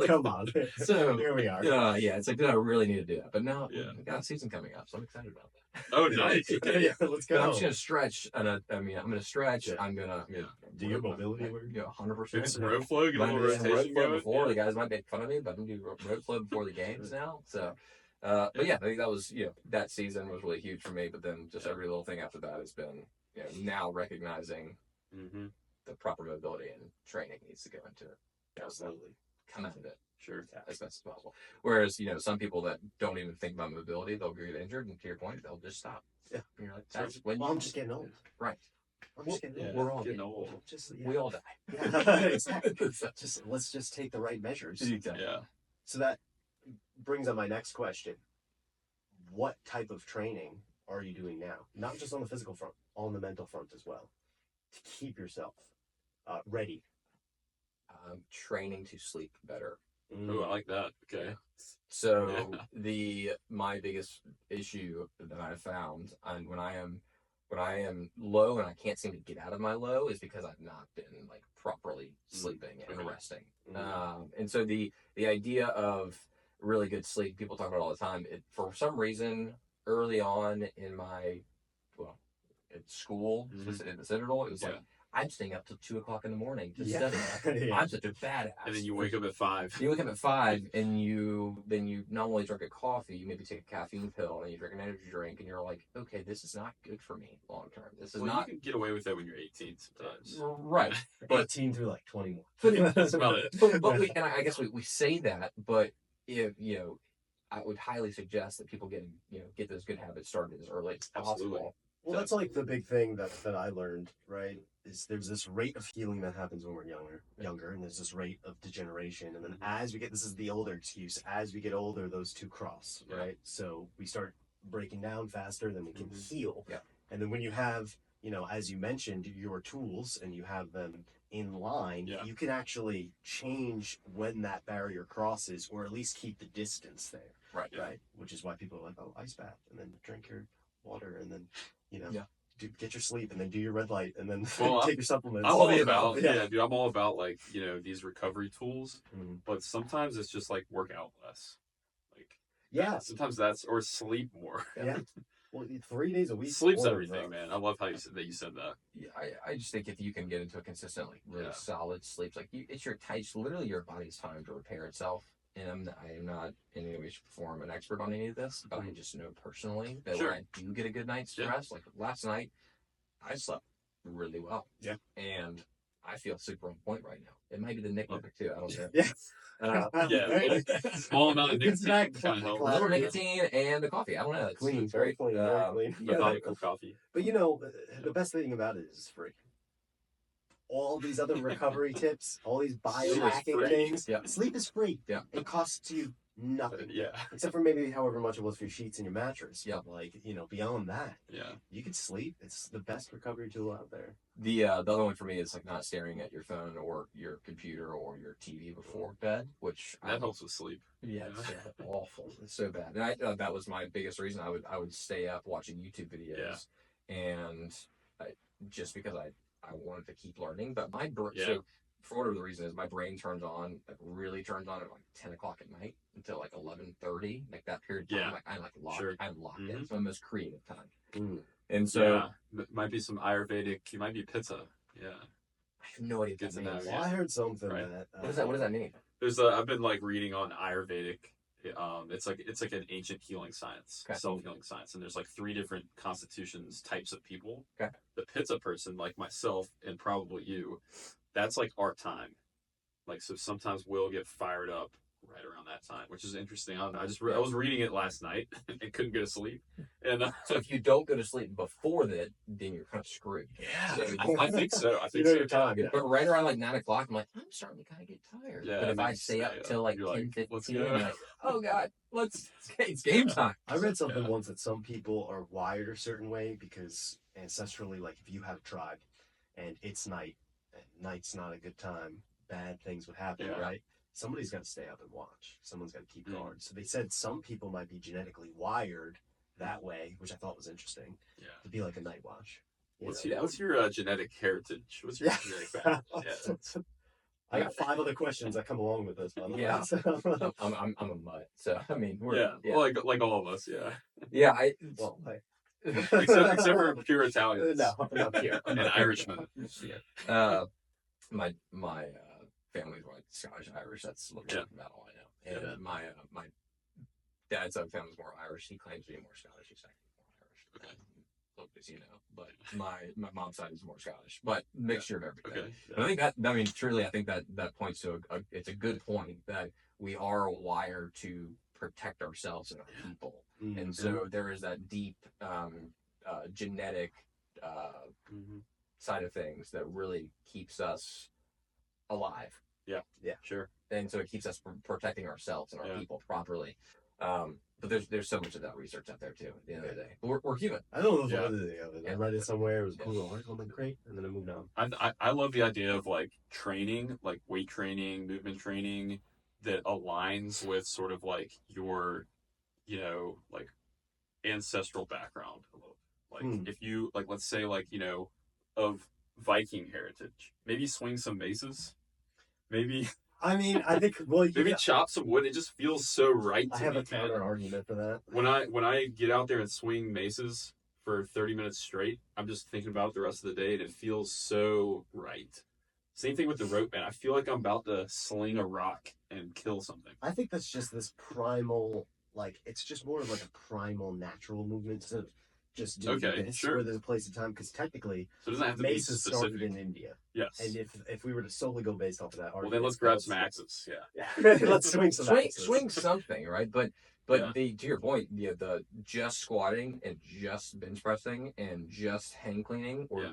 Come on. So here we are. Yeah, it's like, did I really need to do that? But now we got a season coming up, so I'm excited about that. Oh, nice. Yeah, let's go. But I'm just gonna stretch, and I'm gonna stretch. Yeah. I'm gonna do your mobility work. 100%. Maybe some road flow. Get a little Road rotation flow going. before the guys might make fun of me, but I'm gonna do road flow before the games now. So, but yeah, I think that was that season was really huge for me. But then just every little thing after that has been now recognizing the proper mobility and training needs to go into it. Absolutely. Come out of it. Sure. As best as possible. Whereas, some people that don't even think about mobility, they'll get injured, and to your point, they'll just stop. Yeah. And you're like, That's when I'm just getting old. Right. I'm just getting old. We're all getting old. We all die. Yeah. Exactly. Let's just take the right measures. Exactly. Yeah. So that brings up my next question. What type of training are you doing now? Not just on the physical front, on the mental front as well, to keep yourself ready. Training to sleep better. Oh, I like that. Okay. So my biggest issue that I found, and when I am low and I can't seem to get out of my low, is because I've not been like properly sleeping and resting. And so the idea of really good sleep, people talk about it all the time. For some reason, early on in at school, in the Citadel, it was like, I'm staying up till 2:00 in the morning to study. I'm such a badass. And then you wake up at 5. You wake up at 5, and you not only drink a coffee, you maybe take a caffeine pill, and you drink an energy drink, and you're like, okay, this is not good for me long term. This is not. You can get away with that when you're 18 sometimes. Right. But 18 through like 21. That's about it. But I guess we say that, but if I would highly suggest that people get those good habits started as early as possible. Well, that's like the big thing that I learned, right? Is there's this rate of healing that happens when we're younger, and there's this rate of degeneration, and then as we get, this is the older excuse, as we get older, those two cross, right? So we start breaking down faster than we can heal. Yeah. And then when you have, as you mentioned, your tools and you have them in line, you can actually change when that barrier crosses, or at least keep the distance there. Right. Which is why people are like, oh, ice bath, and then drink your water, and then get your sleep, and then do your red light, and then take your supplements. I'm all about dude. I'm all about like these recovery tools, but sometimes it's just like work out less. Like sometimes that's, or sleep more. Yeah. Well, 3 days a week. Sleep's everything, man. I love how you said that. Yeah, I just think if you can get into a consistent, like really solid sleep, like it's literally your body's time to repair itself. And I am not in any way, shape, or form an expert on any of this, but I just know personally that when I do get a good night's rest, like last night, I slept really well. Yeah. And I feel super on point right now. It might be the nicotine too. I don't know. Small amount of nicotine kind of helps. A little nicotine and the coffee. I don't know. It's clean, very clean. Methodical coffee. But the best thing about it is it's free. All these other recovery tips, all these biohacking things. Yeah. Sleep is free. Yeah. It costs you nothing. Yeah. Except for maybe however much it was for your sheets and your mattress. Yeah. But like, beyond that, Yeah. you could sleep. It's the best recovery tool out there. The other one for me is like not staring at your phone or your computer or your TV before bed, which That helps with sleep. Yeah, it's awful. It's so bad. And that was my biggest reason. I would stay up watching YouTube videos, and just because I wanted to keep learning. But my brain, so for whatever the reason is, my brain turns on, like really turns on at like 10 o'clock at night until like 11:30, like that period of time. Like I'm like locked. Sure. I'm locked in. It's my most creative time. Mm. And so it might be some Ayurvedic. It might be pitta. Yeah. I have no idea. Good to know. Well, I heard something that. What does that mean? I've been like reading on Ayurvedic. It's like an ancient healing science, self-healing science, and there's like 3 different constitutions types of people. Okay. The pitta person, like myself and probably you, that's like our time. Like, so sometimes we'll get fired up right around that time, which is interesting. I don't know. I was reading it last night and couldn't go to sleep. And so if you don't go to sleep before that, then you're kind of screwed. Yeah, so, I think so. I think your time. Yeah. But right around like 9 o'clock, I'm like, I'm starting to kind of get tired. Yeah, but if I stay up till like 10:15, I'm like, oh god, it's game time. I read something once that some people are wired a certain way because ancestrally, like if you have a tribe and it's night, and night's not a good time, bad things would happen, right? Somebody's got to stay up and watch. Someone's got to keep guard. So they said some people might be genetically wired that way, which I thought was interesting. Yeah. To be like a night watch. What's your genetic heritage? What's your genetic background? Yeah. I got 5 other questions that come along with this one. Yeah. I'm a mutt, so I mean, well, like all of us, yeah. Yeah, except for pure Italians. No, not pure. And Irishmen. My family's like Scottish Irish. That's about all I know. And my dad's side of the family's more Irish. He claims to be more Scottish. He's actually more Irish. Look, as you know, but my mom's side is more Scottish, but mixture of everything. Okay. I think truly, I think that points to it's a good point that we are wired to protect ourselves and our people, and so there is that deep genetic side of things that really keeps us alive. Yeah, sure. And so it keeps us protecting ourselves and our people properly. But there's so much of that research out there too. At the end of the day, but we're human. I don't know the validity of it. I read it somewhere. It was a cool article. I'm like, great, and then I moved on. I love the idea of like training, like weight training, movement training, that aligns with sort of like your, like ancestral background. Like if you like, let's say like of Viking heritage, maybe swing some maces, maybe. I mean, I think maybe chop some wood. It just feels so right to me. I have a counter argument for that. When I get out there and swing maces for 30 minutes straight, I'm just thinking about it the rest of the day, and it feels so right. Same thing with the rope, man. I feel like I'm about to sling a rock and kill something. I think that's just this primal, like it's just more of like a primal, natural movement to just do this where there's a place and time, because technically so it doesn't have to mace be is started in India. Yes. And if we were to solely go based off of that argument, well then let's grab some axes. Yeah. Let's swing some axes. Swing something, right? But to your point, the just squatting and just bench pressing and just hang cleaning, or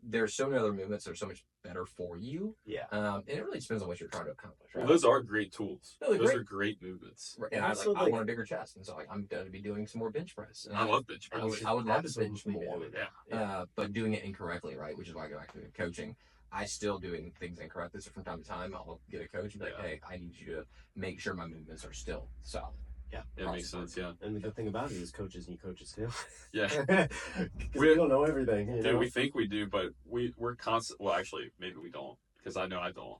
there's so many other movements that are so much better for you. Yeah. And it really depends on what you're trying to accomplish. Right? Well, those are great tools. No, those are great movements. Right. And I want a bigger chest, and so I'm going to be doing some more bench press. And I love bench press. I would love to bench more. Yeah. But doing it incorrectly, right? Which is why I go back to coaching. I still doing things incorrectly. So from time to time, I'll get a coach and be like, hey, I need you to make sure my movements are still solid. Yeah, it makes sense. Yeah, and the good thing about it is coaches need coaches too. Yeah, we don't know everything. We think we do, but we're constant. Well, actually, maybe we don't, because I know I don't.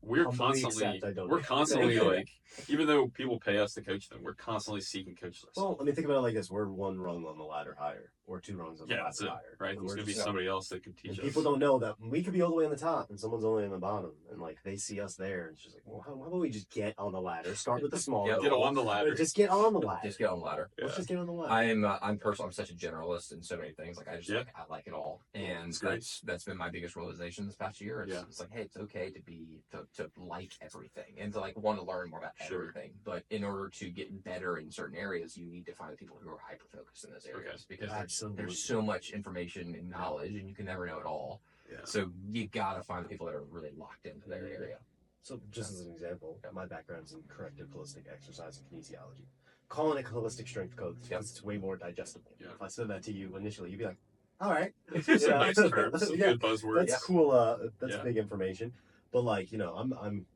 We're constantly like, even though people pay us to coach them, we're constantly seeking coach lists. Well, I mean, think about it like this: we're 1 rung on the ladder higher, or 2 rungs on the ladder higher. Right? There's gonna be somebody else that can teach us. People don't know that we could be all the way on the top, and someone's only on the bottom, and like they see us there, and it's just like, well, how about we just get on the ladder? Start with the small. Get on the ladder. Just get on the ladder. Just get on the ladder. Let's just get on the ladder. I'm such a generalist in so many things. Like I like it all, and that's been my biggest realization this past year. It's like, hey, it's okay to like everything and to like want to learn more about everything. But in order to get better in certain areas, you need to find people who are hyper focused in those areas, because there's so much information and knowledge, and you can never know it all. Yeah. So you gotta find the people that are really locked into their area. So just as an example, my background's in corrective holistic exercise and kinesiology. Calling it holistic strength coach because it's way more digestible. Yeah. If I said that to you initially, you'd be like, all right. Some nice terms, some good buzzwords. That's cool. That's big information. But like, I'm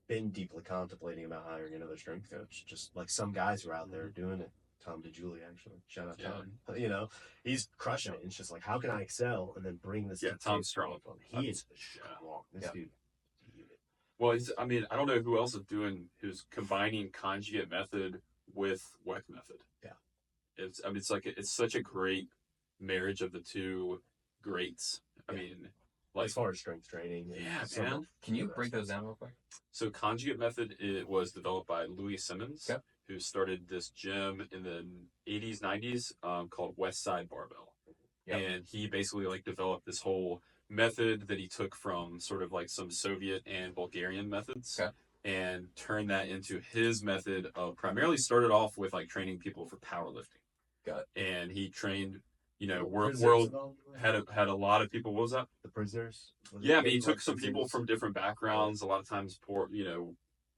been deeply contemplating about hiring another strength coach. Just like some guys who are out there doing it. Tom DeJulie, actually. Shout out Tom. He's crushing it. It's just like, how can I excel and then bring this? Yeah, Tom's strong. He is strong. This dude. Well, I don't know who else is who's combining conjugate method with WEC method. Yeah. It's such a great marriage of the two greats. I mean, like, as far as strength training. Yeah, man. Can you break those down real quick? So conjugate method, it was developed by Louis Simmons, who started this gym in the 80s, 90s called West Side Barbell. Yep. And he basically like developed this whole method that he took from sort of like some Soviet and Bulgarian methods and turned that into his method of primarily started off with like training people for powerlifting. Got it. And he trained, world had a lot of people. What was that? The prisoners? Yeah, I mean, he took some people from different backgrounds, a lot of times poor,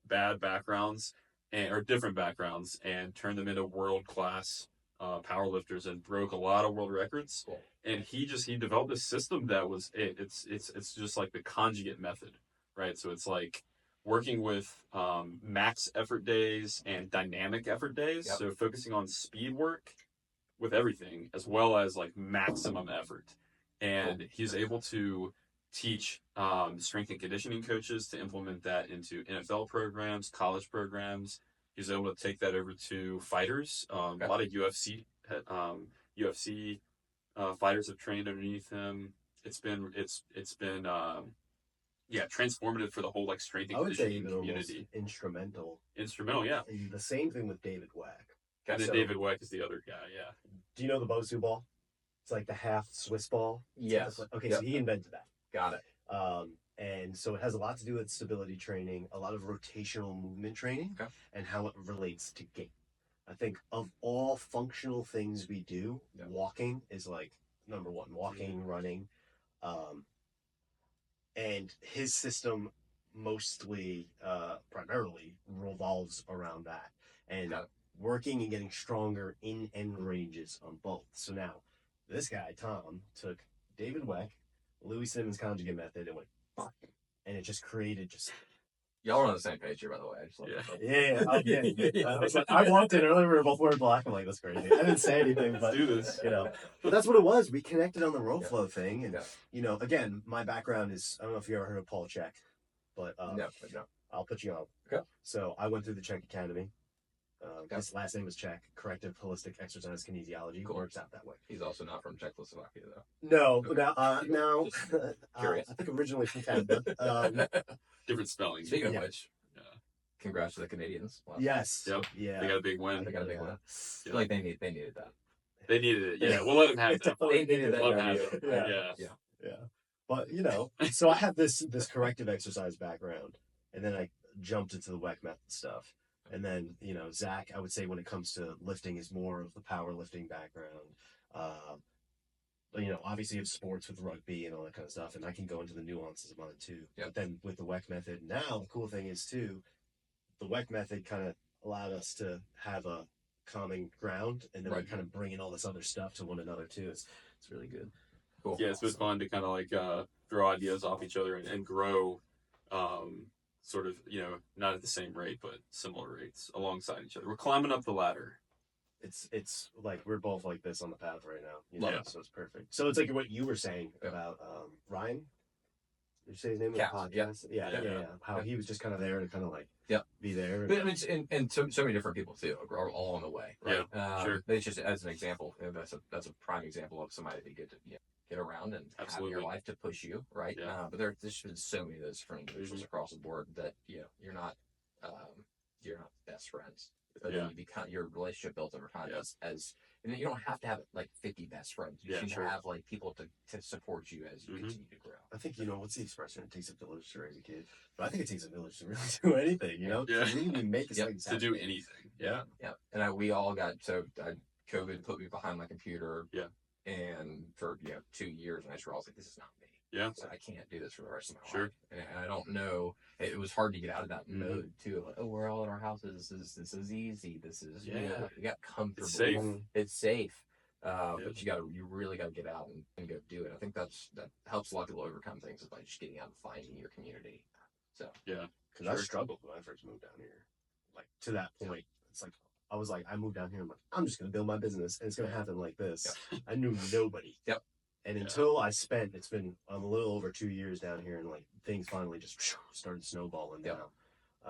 bad backgrounds or different backgrounds, and turned them into world-class powerlifters and broke a lot of world records. Cool. And he developed a system that was it's just like the conjugate method, right? So it's like working with max effort days and dynamic effort days. Yep. So focusing on speed work with everything as well as like maximum effort. And he's able to teach strength and conditioning coaches to implement that into NFL programs, college programs. He's able to take that over to fighters. A lot of UFC fighters have trained underneath him. It's been transformative for the whole like strength and conditioning community. Instrumental, yeah. And the same thing with David Weck. And then David Weck is the other guy, yeah. Do you know the Bosu ball? It's like the half Swiss ball. Yes. Okay, so he invented that. Got it. And so it has a lot to do with stability training, a lot of rotational movement training, and how it relates to gait. I think of all functional things we do, walking is like number one. Walking, running, and his system mostly, primarily revolves around that, and working and getting stronger in end ranges on both. So now, this guy Tom took David Weck, Louis Simmons conjugate method, and went fuck, and it just created Y'all are on the same page here, by the way. I just I walked in earlier. We were both wearing black. I'm like, that's crazy. I didn't say anything, but do this. But that's what it was. We connected on the road flow thing, and again, my background is I don't know if you ever heard of Paul Check, but no. I'll put you on. Okay. So I went through the Check Academy. His last name was Czech, Corrective Holistic Exercise Kinesiology. Cool. Works out that way. He's also not from Czechoslovakia, though. No, now Curious. I think originally from Canada. Different spelling. Speaking of which, congrats to the Canadians. Yes. Yep. Yeah. They got a big win. I feel like they needed that. They needed it. Yeah. We'll let them have that. They needed that. Let them have it. Yeah. But so I have this corrective exercise background, and then I jumped into the WEC method stuff. And then, Zach, I would say when it comes to lifting is more of the powerlifting background. Obviously you have sports with rugby and all that kind of stuff, and I can go into the nuances of mine too. Yep. But then with the WEC method, now the cool thing is too, the WEC method kind of allowed us to have a common ground, and then we kind of bring in all this other stuff to one another too. It's really good. Cool. Yeah, it's been fun to kind of like throw ideas off each other and grow. Sort of, not at the same rate, but similar rates alongside each other. We're climbing up the ladder. It's like we're both like this on the path right now. So it's perfect. So it's like what you were saying about Ryan. Did you say his name? Yeah. Yeah. How he was just kind of there to kind of like be there. But I mean, and so many different people too are all on the way, right? Sure. It's just as an example, that's a prime example of somebody that you get to get around and have in your life to push you, right? Yeah. But there's been so many of those different individuals across the board that you're not best friends, but then you become your relationship built over time as and you don't have to have like 50 best friends. You should have like people to support you as you continue to grow. I think what's the expression? It takes a village to raise a kid, but I think it takes a village to really do anything. To really make things to do anything. Yeah. And we all got COVID put me behind my computer. Yeah. And for 2 years, and I was like, this is not me. Yeah. So I can't do this for the rest of my Sure. life. And I don't know. It was hard to get out of that mode too. Like, oh, we're all in our houses. This is easy. This is like, you got comfortable. It's safe. It's safe. But you really got to get out and go do it. I think that helps a lot of people overcome things by just getting out and finding your community. So yeah, because I struggled when I first moved down here, like to that point. It's like I was like, I moved down here. I'm like, I'm just gonna build my business, and it's gonna happen like this. I knew nobody. Yep. And until it's been a little over 2 years down here, and like things finally just started snowballing down.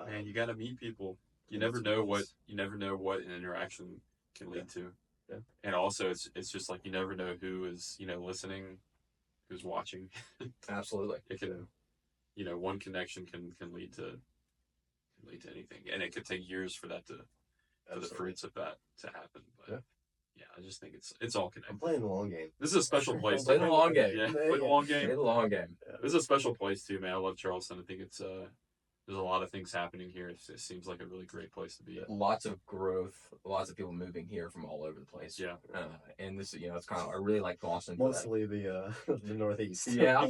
Man, you got to meet people. You never know what an interaction can lead to. Yeah. And also, it's just like you never know who is listening, who's watching. Absolutely. It can, one connection can lead to anything, and it could take years for that for the fruits of that to happen. But yeah, I just think it's all connected. I'm playing the long game. This is a special place. Play the long game. Yeah, play the long game. Play the long game. This is a special place too, man. I love Charleston. I think it's there's a lot of things happening here. It seems like a really great place to be. Lots of growth, lots of people moving here from all over the place. Yeah. And this, it's kind of, I really like Boston. Mostly the Northeast. Yeah.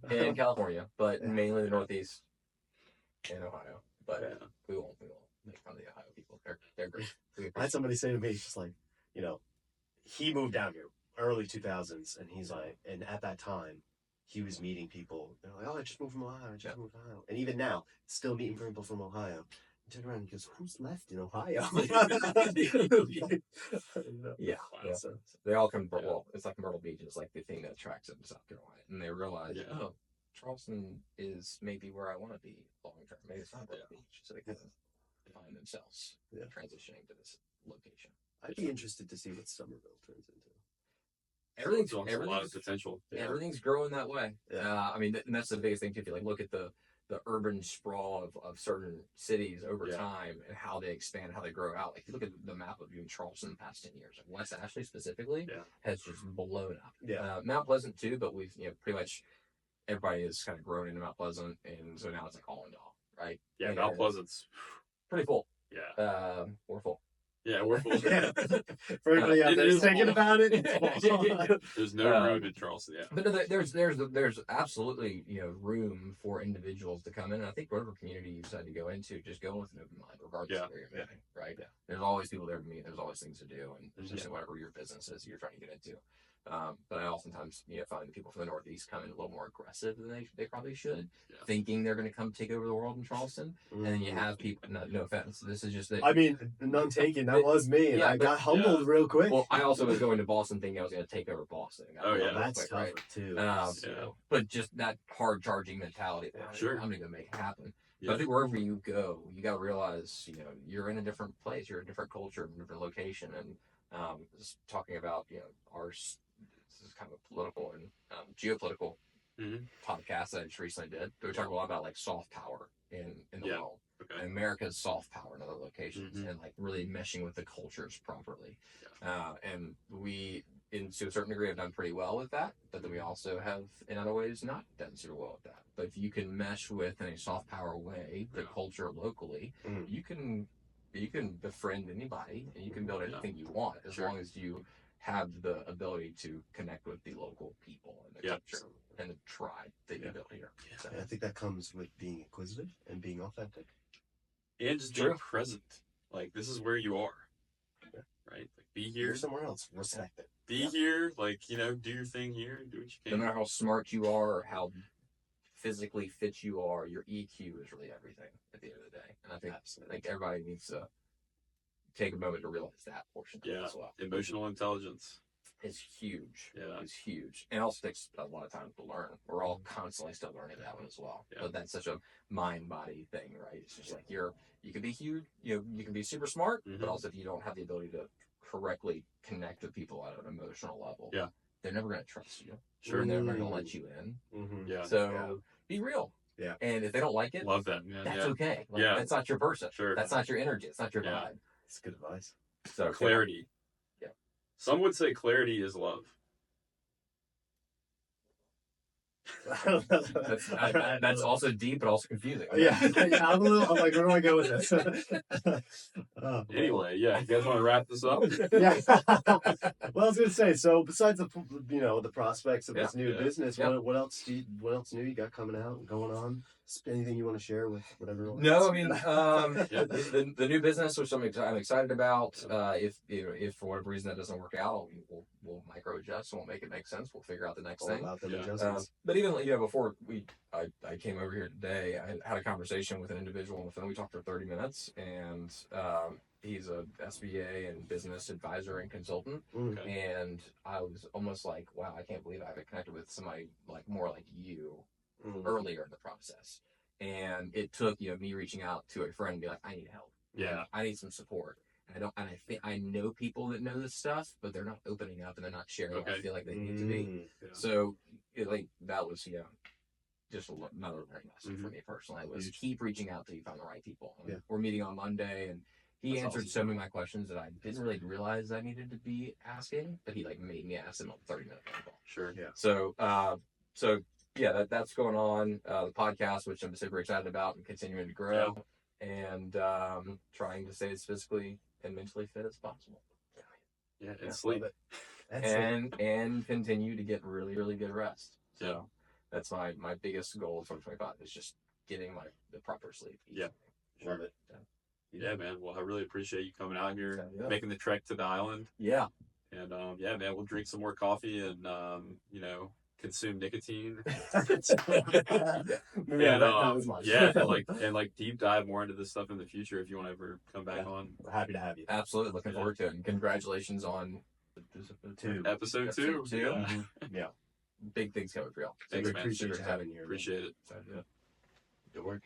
And California, but mainly the Northeast and Ohio. But we won't make fun of the Ohio people. They're great. I had somebody say to me, just like, he moved down here early 2000s, and he's like, and at that time, he was meeting people. They're like, oh, I just moved from Ohio. And even now, still meeting people from Ohio. He turned around and goes, who's left in Ohio? Yeah. So they all come, well, it's like Myrtle Beach is like the thing that attracts them to South Carolina. And they realize, oh, Charleston is maybe where I want to be long term. Maybe it's not Myrtle Beach. So they kind of find themselves transitioning to this location. I'd be interested to see what Somerville turns into. Everything's a lot of potential. Everything's growing that way. Yeah. I mean, and that's the biggest thing too. If you look at the urban sprawl of certain cities over time and how they expand, how they grow out. Like, you look at the map of even Charleston in the past 10 years. Like West Ashley specifically has just blown up. Yeah. Mount Pleasant too, but we've pretty much everybody has kind of grown into Mount Pleasant, and so now it's like all in all, right? Yeah, and Mount Pleasant's pretty full. Yeah. We're full. Yeah, we're full. For everybody out there who's thinking about it, there's no room in Charleston. Yeah, but no, there's absolutely room for individuals to come in. And I think whatever community you decide to go into, just go with an open mind, regardless of where you're moving. Right? Yeah. There's always people there to meet. There's always things to do, and there's whatever your business is you're trying to get into. But I oftentimes find that people from the Northeast come in a little more aggressive than they probably should, thinking they're going to come take over the world in Charleston. And then you have people. No offense, this is just that. I mean, none taken. That was me, and I got humbled real quick. Well, I also was going to Boston thinking I was going to take over Boston. That's tough too. But just that hard charging mentality. I'm going to go make it happen. But I think wherever you go, you got to realize, you're in a different place, you're in a different culture, a different location, and just talking about ours. This is kind of a political and geopolitical podcast that I just recently did. We talk a lot about like soft power in the world, and America's soft power in other locations, and like really meshing with the cultures properly. And we, to a certain degree, have done pretty well with that, but then we also have, in other ways, not done super well with that. But if you can mesh with, in a soft power way, the culture locally, you can befriend anybody, and you can build anything you want, as long as you have the ability to connect with the local people and the culture and the tribe that you built here. So, I think that comes with being inquisitive and being authentic. And just being present. Like, this is where you are. Right? Like, be here. You're somewhere else. Respect it. Be here. Like, do your thing here. Do what you can. No matter how smart you are or how physically fit you are, your EQ is really everything at the end of the day. And I think everybody needs to take a moment to realize that portion of it as well. Emotional intelligence is huge. Yeah. It's huge. And it also takes a lot of time to learn. We're all constantly still learning that one as well. Yeah. But that's such a mind-body thing, right? It's just like you can be huge, you can be super smart, but also if you don't have the ability to correctly connect with people at an emotional level, they're never going to trust you. Sure. And they're never going to let you in. Yeah. So be real. Yeah. And if they don't like it, love that. That's okay. Like, that's not your person. Sure. That's not your energy. It's not your vibe. It's good advice. So clarity. Yeah. Some would say clarity is love. That's also deep, but also confusing. Yeah, I'm like, where do I go with this? Anyway, yeah, you guys want to wrap this up? Yeah. Well, I was gonna say. So, besides the prospects of this new business, what else new you got coming out and going on? Anything you want to share with whatever? No, I mean, the new business, which I'm excited about. If for whatever reason that doesn't work out, we'll micro adjust. We'll make it make sense. We'll figure out the next thing. About them adjustments. But even before I came over here today, I had a conversation with an individual on the phone. We talked for 30 minutes, and he's a SBA and business advisor and consultant. Okay. And I was almost like, wow, I can't believe I haven't connected with somebody like more like you earlier in the process. And it took me reaching out to a friend and be like, I need help. Yeah. I need some support. And I know people that know this stuff, but they're not opening up and they're not sharing what I feel like they need to be. Yeah. So that was just another learning lesson for me personally. Was keep reaching out till you find the right people. We're meeting on Monday, and he answered so many of my questions that I didn't really realize I needed to be asking, but he made me ask them on 30-minute phone call. Sure. Yeah. So yeah, that's going on. The podcast, which I'm super excited about and continuing to grow, and trying to stay as physically and mentally fit as possible. Yeah, and sleep. And continue to get really, really good rest. So that's my biggest goal for 2025 is just getting the proper sleep. Yeah. Love it. Yeah, man. Well, I really appreciate you coming out here, making the trek to the island. Yeah. And yeah, man, we'll drink some more coffee and consume nicotine. And deep dive more into this stuff in the future if you want to ever come back on. We're happy to have you. Absolutely, looking forward to it. And congratulations on episode 2. Yeah. Big things coming for y'all. Thanks, man. Appreciate you having you. Appreciate it. Good work.